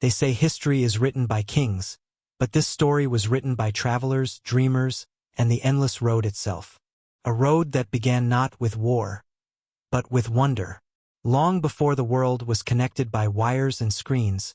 They say history is written by kings, but this story was written by travelers, dreamers, and the endless road itself. A road that began not with war, but with wonder. Long before the world was connected by wires and screens,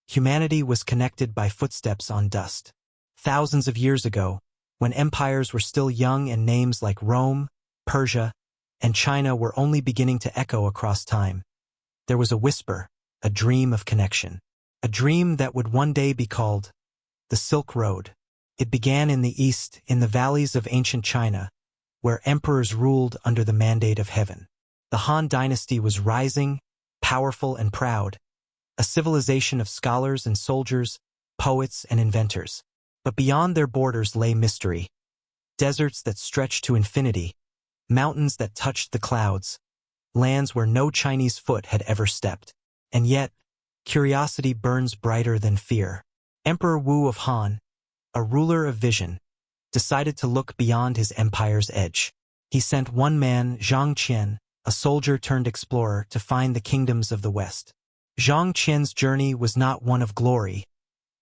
humanity was connected by footsteps on dust. Thousands of years ago, when empires were still young and names like Rome, Persia, and China were only beginning to echo across time, there was a whisper, a dream of connection. A dream that would one day be called the Silk Road. It began in the east, in the valleys of ancient China, where emperors ruled under the mandate of heaven. The Han Dynasty was rising, powerful and proud, a civilization of scholars and soldiers, poets and inventors. But beyond their borders lay mystery. Deserts that stretched to infinity, mountains that touched the clouds, lands where no Chinese foot had ever stepped. And yet, curiosity burns brighter than fear. Emperor Wu of Han, a ruler of vision, decided to look beyond his empire's edge. He sent one man, Zhang Qian, a soldier-turned-explorer, to find the kingdoms of the West. Zhang Qian's journey was not one of glory,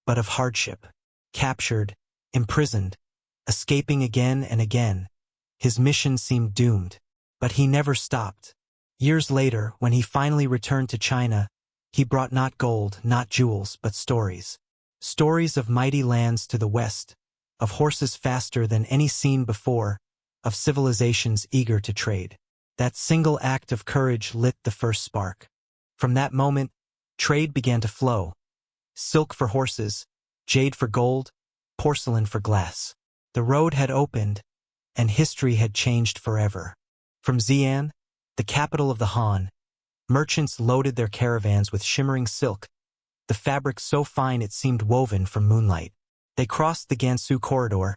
but of hardship. Captured, imprisoned, escaping again and again, his mission seemed doomed. But he never stopped. Years later, when he finally returned to China, he brought not gold, not jewels, but stories. Stories of mighty lands to the west, of horses faster than any seen before, of civilizations eager to trade. That single act of courage lit the first spark. From that moment, trade began to flow. Silk for horses, jade for gold, porcelain for glass. The road had opened, and history had changed forever. From Xi'an, the capital of the Han, merchants loaded their caravans with shimmering silk, the fabric so fine it seemed woven from moonlight. They crossed the Gansu corridor,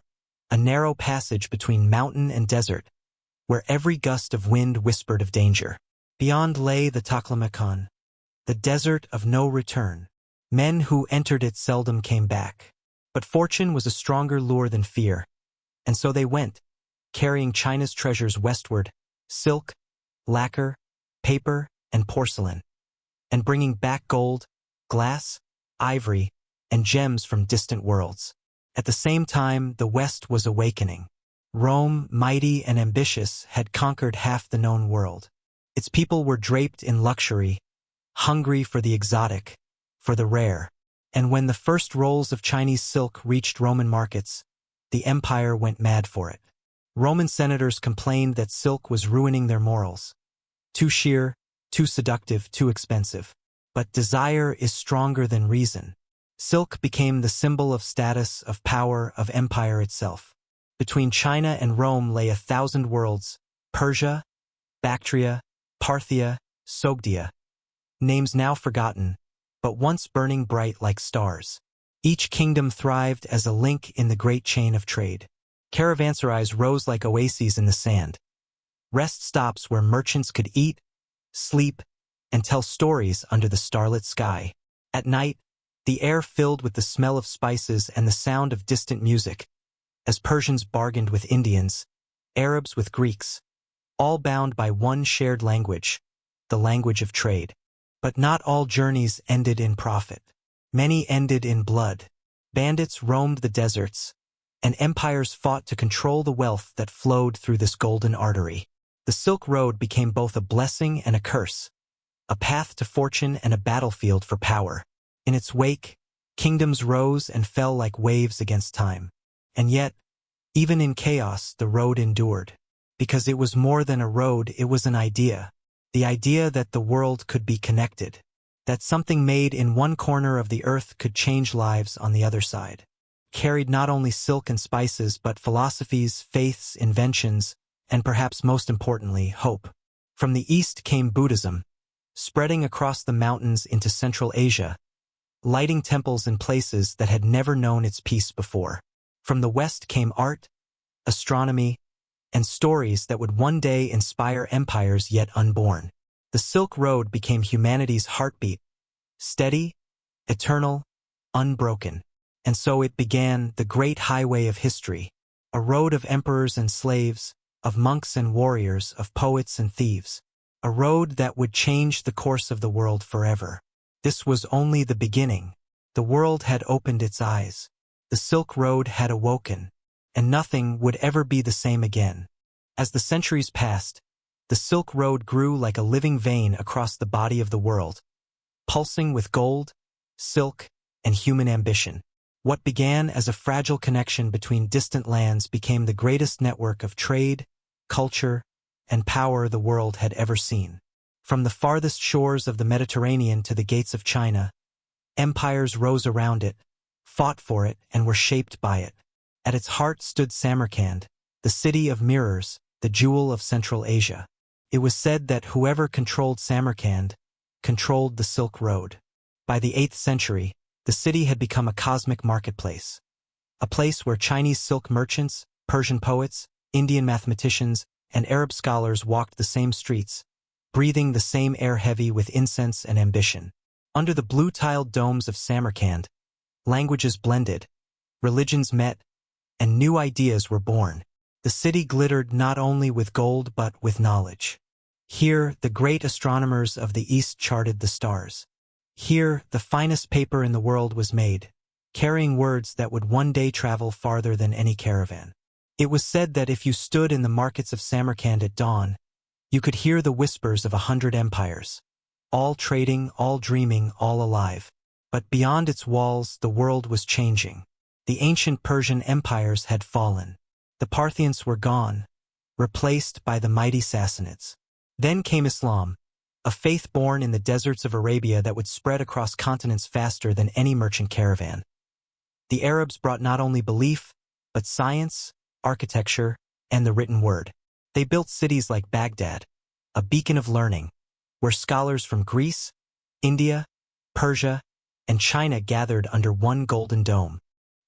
a narrow passage between mountain and desert, where every gust of wind whispered of danger. Beyond lay the Taklamakan, the desert of no return. Men who entered it seldom came back. But fortune was a stronger lure than fear, and so they went, carrying China's treasures westward, silk, lacquer, paper, and porcelain, and bringing back gold, glass, ivory, and gems from distant worlds. At the same time, the West was awakening. Rome, mighty and ambitious, had conquered half the known world. Its people were draped in luxury, hungry for the exotic, for the rare. And when the first rolls of Chinese silk reached Roman markets, the empire went mad for it. Roman senators complained that silk was ruining their morals. Too sheer, too seductive, too expensive. But desire is stronger than reason. Silk became the symbol of status, of power, of empire itself. Between China and Rome lay 1,000 worlds: Persia, Bactria, Parthia, Sogdia. Names now forgotten, but once burning bright like stars. Each kingdom thrived as a link in the great chain of trade. Caravanserais rose like oases in the sand, rest stops where merchants could eat, sleep, and tell stories under the starlit sky. At night, the air filled with the smell of spices and the sound of distant music, as Persians bargained with Indians, Arabs with Greeks, all bound by one shared language, the language of trade. But not all journeys ended in profit. Many ended in blood. Bandits roamed the deserts, and empires fought to control the wealth that flowed through this golden artery. The Silk Road became both a blessing and a curse, a path to fortune and a battlefield for power. In its wake, kingdoms rose and fell like waves against time. And yet, even in chaos, the road endured. Because it was more than a road, it was an idea. The idea that the world could be connected, that something made in one corner of the earth could change lives on the other side. Carried not only silk and spices, but philosophies, faiths, inventions, and perhaps most importantly, hope. From the east came Buddhism, spreading across the mountains into Central Asia, lighting temples in places that had never known its peace before. From the west came art, astronomy, and stories that would one day inspire empires yet unborn. The Silk Road became humanity's heartbeat, steady, eternal, unbroken. And so it began, the great highway of history, a road of emperors and slaves, of monks and warriors, of poets and thieves, a road that would change the course of the world forever. This was only the beginning. The world had opened its eyes. The Silk Road had awoken, and nothing would ever be the same again. As the centuries passed, the Silk Road grew like a living vein across the body of the world, pulsing with gold, silk, and human ambition. What began as a fragile connection between distant lands became the greatest network of trade, culture, and power the world had ever seen. From the farthest shores of the Mediterranean to the gates of China, empires rose around it, fought for it, and were shaped by it. At its heart stood Samarkand, the city of mirrors, the jewel of Central Asia. It was said that whoever controlled Samarkand controlled the Silk Road. By the 8th century, the city had become a cosmic marketplace, a place where Chinese silk merchants, Persian poets, Indian mathematicians, and Arab scholars walked the same streets, breathing the same air heavy with incense and ambition. Under the blue-tiled domes of Samarkand, languages blended, religions met, and new ideas were born. The city glittered not only with gold but with knowledge. Here, the great astronomers of the East charted the stars. Here, the finest paper in the world was made, carrying words that would one day travel farther than any caravan. It was said that if you stood in the markets of Samarkand at dawn, you could hear the whispers of 100 empires, all trading, all dreaming, all alive. But beyond its walls, the world was changing. The ancient Persian empires had fallen. The Parthians were gone, replaced by the mighty Sassanids. Then came Islam, a faith born in the deserts of Arabia that would spread across continents faster than any merchant caravan. The Arabs brought not only belief, but science, architecture, and the written word. They built cities like Baghdad, a beacon of learning, where scholars from Greece, India, Persia, and China gathered under one golden dome.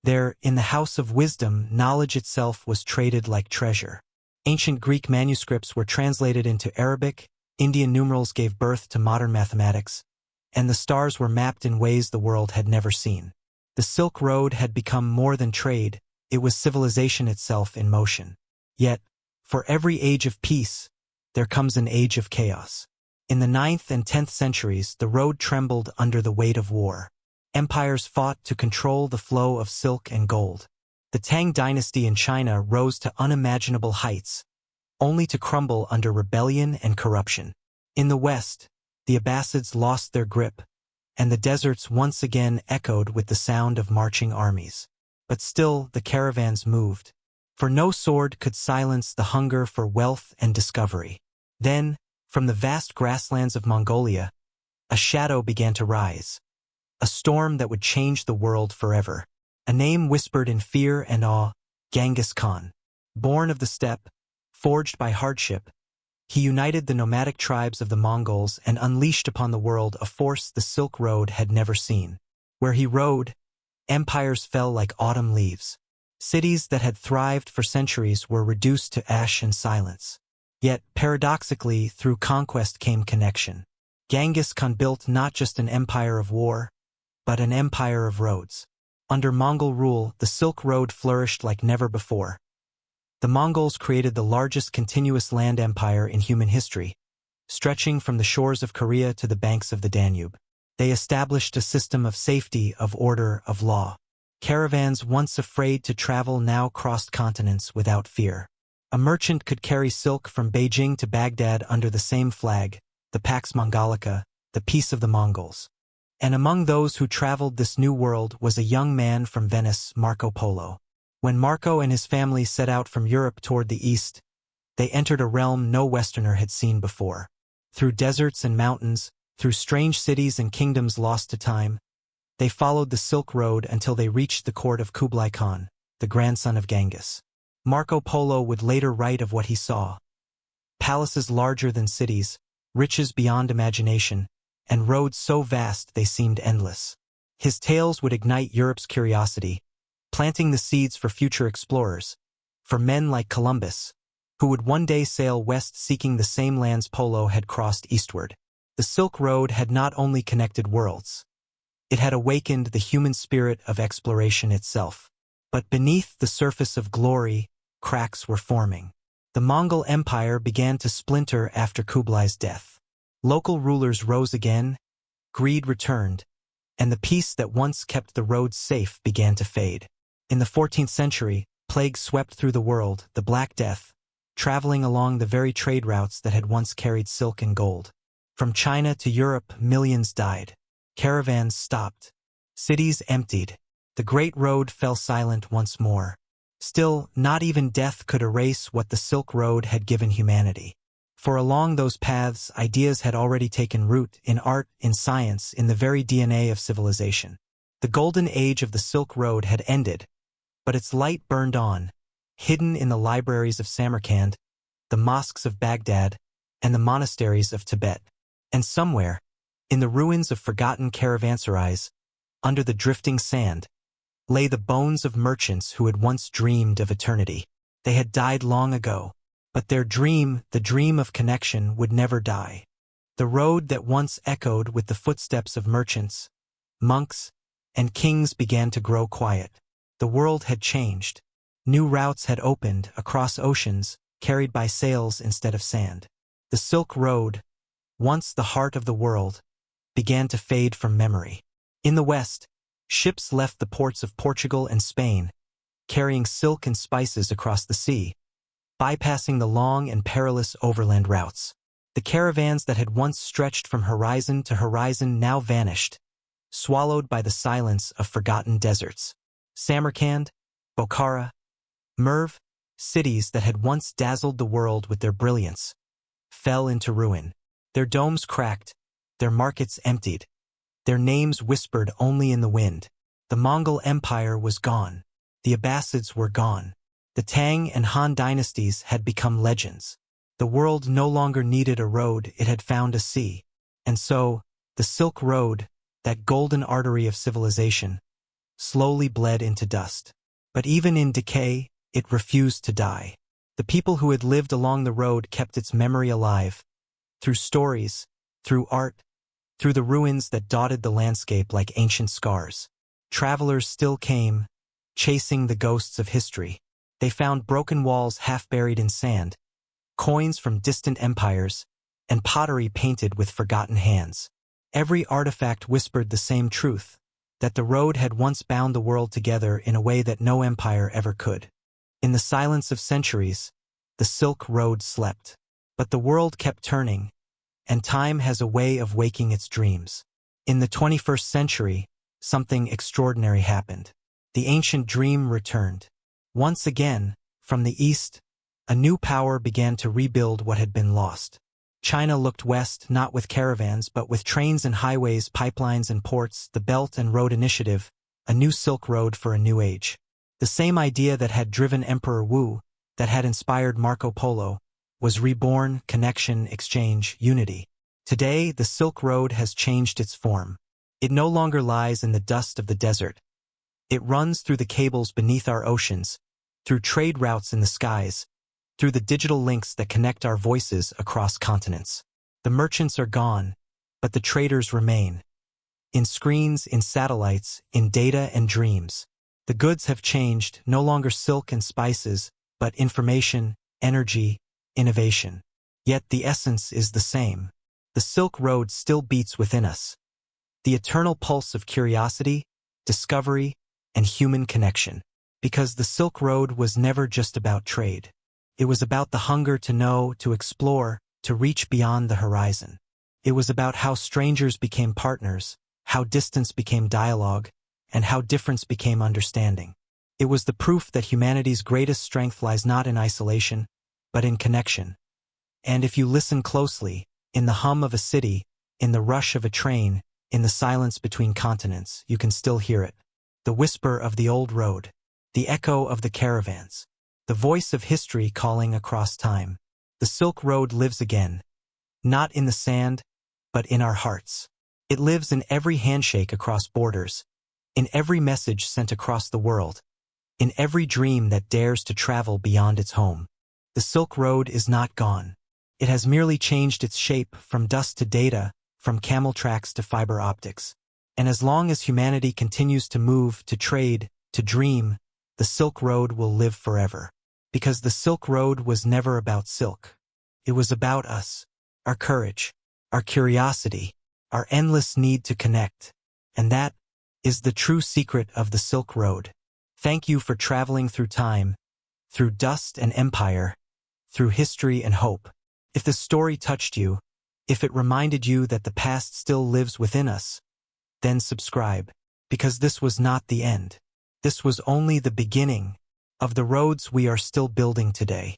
There, in the House of Wisdom, knowledge itself was traded like treasure. Ancient Greek manuscripts were translated into Arabic, Indian numerals gave birth to modern mathematics, and the stars were mapped in ways the world had never seen. The Silk Road had become more than trade, it was civilization itself in motion. Yet, for every age of peace, there comes an age of chaos. In the 9th and 10th centuries, the road trembled under the weight of war. Empires fought to control the flow of silk and gold. The Tang Dynasty in China rose to unimaginable heights, only to crumble under rebellion and corruption. In the West, the Abbasids lost their grip, and the deserts once again echoed with the sound of marching armies. But still, the caravans moved, for no sword could silence the hunger for wealth and discovery. Then, from the vast grasslands of Mongolia, a shadow began to rise, a storm that would change the world forever. A name whispered in fear and awe, Genghis Khan. Born of the steppe, forged by hardship, he united the nomadic tribes of the Mongols and unleashed upon the world a force the Silk Road had never seen. Where he rode, empires fell like autumn leaves. Cities that had thrived for centuries were reduced to ash and silence. Yet, paradoxically, through conquest came connection. Genghis Khan built not just an empire of war, but an empire of roads. Under Mongol rule, the Silk Road flourished like never before. The Mongols created the largest continuous land empire in human history, stretching from the shores of Korea to the banks of the Danube. They established a system of safety, of order, of law. Caravans once afraid to travel now crossed continents without fear. A merchant could carry silk from Beijing to Baghdad under the same flag, the Pax Mongolica, the peace of the Mongols. And among those who traveled this new world was a young man from Venice, Marco Polo. When Marco and his family set out from Europe toward the east, they entered a realm no Westerner had seen before. Through deserts and mountains, through strange cities and kingdoms lost to time, they followed the Silk Road until they reached the court of Kublai Khan, the grandson of Genghis. Marco Polo would later write of what he saw. Palaces larger than cities, riches beyond imagination, and roads so vast they seemed endless. His tales would ignite Europe's curiosity, planting the seeds for future explorers, for men like Columbus, who would one day sail west seeking the same lands Polo had crossed eastward. The Silk Road had not only connected worlds, it had awakened the human spirit of exploration itself. But beneath the surface of glory, cracks were forming. The Mongol Empire began to splinter after Kublai's death. Local rulers rose again, greed returned, and the peace that once kept the roads safe began to fade. In the 14th century, plague swept through the world, the Black Death, traveling along the very trade routes that had once carried silk and gold. From China to Europe, millions died. Caravans stopped. Cities emptied. The Great Road fell silent once more. Still, not even death could erase what the Silk Road had given humanity. For along those paths, ideas had already taken root in art, in science, in the very DNA of civilization. The golden age of the Silk Road had ended, but its light burned on, hidden in the libraries of Samarkand, the mosques of Baghdad, and the monasteries of Tibet. And somewhere, in the ruins of forgotten caravanserais, under the drifting sand, lay the bones of merchants who had once dreamed of eternity. They had died long ago, but their dream, the dream of connection, would never die. The road that once echoed with the footsteps of merchants, monks, and kings began to grow quiet. The world had changed. New routes had opened across oceans, carried by sails instead of sand. The Silk Road, once the heart of the world, began to fade from memory. In the West, ships left the ports of Portugal and Spain, carrying silk and spices across the sea, bypassing the long and perilous overland routes. The caravans that had once stretched from horizon to horizon now vanished, swallowed by the silence of forgotten deserts. Samarkand, Bokhara, Merv, cities that had once dazzled the world with their brilliance, fell into ruin. Their domes cracked, their markets emptied, their names whispered only in the wind. The Mongol Empire was gone. The Abbasids were gone. The Tang and Han dynasties had become legends. The world no longer needed a road, it had found a sea. And so, the Silk Road, that golden artery of civilization, slowly bled into dust. But even in decay, it refused to die. The people who had lived along the road kept its memory alive, through stories, through art, through the ruins that dotted the landscape like ancient scars. Travelers still came, chasing the ghosts of history. They found broken walls half buried in sand, coins from distant empires, and pottery painted with forgotten hands. Every artifact whispered the same truth, that the road had once bound the world together in a way that no empire ever could. In the silence of centuries, the Silk Road slept. But the world kept turning, and time has a way of waking its dreams. In the 21st century, something extraordinary happened. The ancient dream returned. Once again, from the east, a new power began to rebuild what had been lost. China looked west, not with caravans but with trains and highways, pipelines and ports, the Belt and Road Initiative, a new Silk Road for a new age. The same idea that had driven Emperor Wu, that had inspired Marco Polo, was reborn: connection, exchange, unity. Today, the Silk Road has changed its form. It no longer lies in the dust of the desert. It runs through the cables beneath our oceans, through trade routes in the skies, through the digital links that connect our voices across continents. The merchants are gone, but the traders remain. In screens, in satellites, in data and dreams. The goods have changed, no longer silk and spices, but information, energy, innovation. Yet the essence is the same. The Silk Road still beats within us. The eternal pulse of curiosity, discovery, and human connection. Because the Silk Road was never just about trade. It was about the hunger to know, to explore, to reach beyond the horizon. It was about how strangers became partners, how distance became dialogue, and how difference became understanding. It was the proof that humanity's greatest strength lies not in isolation, but in connection. And if you listen closely, in the hum of a city, in the rush of a train, in the silence between continents, you can still hear it. The whisper of the old road, the echo of the caravans, the voice of history calling across time. The Silk Road lives again, not in the sand, but in our hearts. It lives in every handshake across borders, in every message sent across the world, in every dream that dares to travel beyond its home. The Silk Road is not gone. It has merely changed its shape from dust to data, from camel tracks to fiber optics. And as long as humanity continues to move, to trade, to dream, the Silk Road will live forever. Because the Silk Road was never about silk. It was about us, our courage, our curiosity, our endless need to connect. And that is the true secret of the Silk Road. Thank you for traveling through time, through dust and empire, through history and hope. If the story touched you, if it reminded you that the past still lives within us, then subscribe, because this was not the end. This was only the beginning of the roads we are still building today.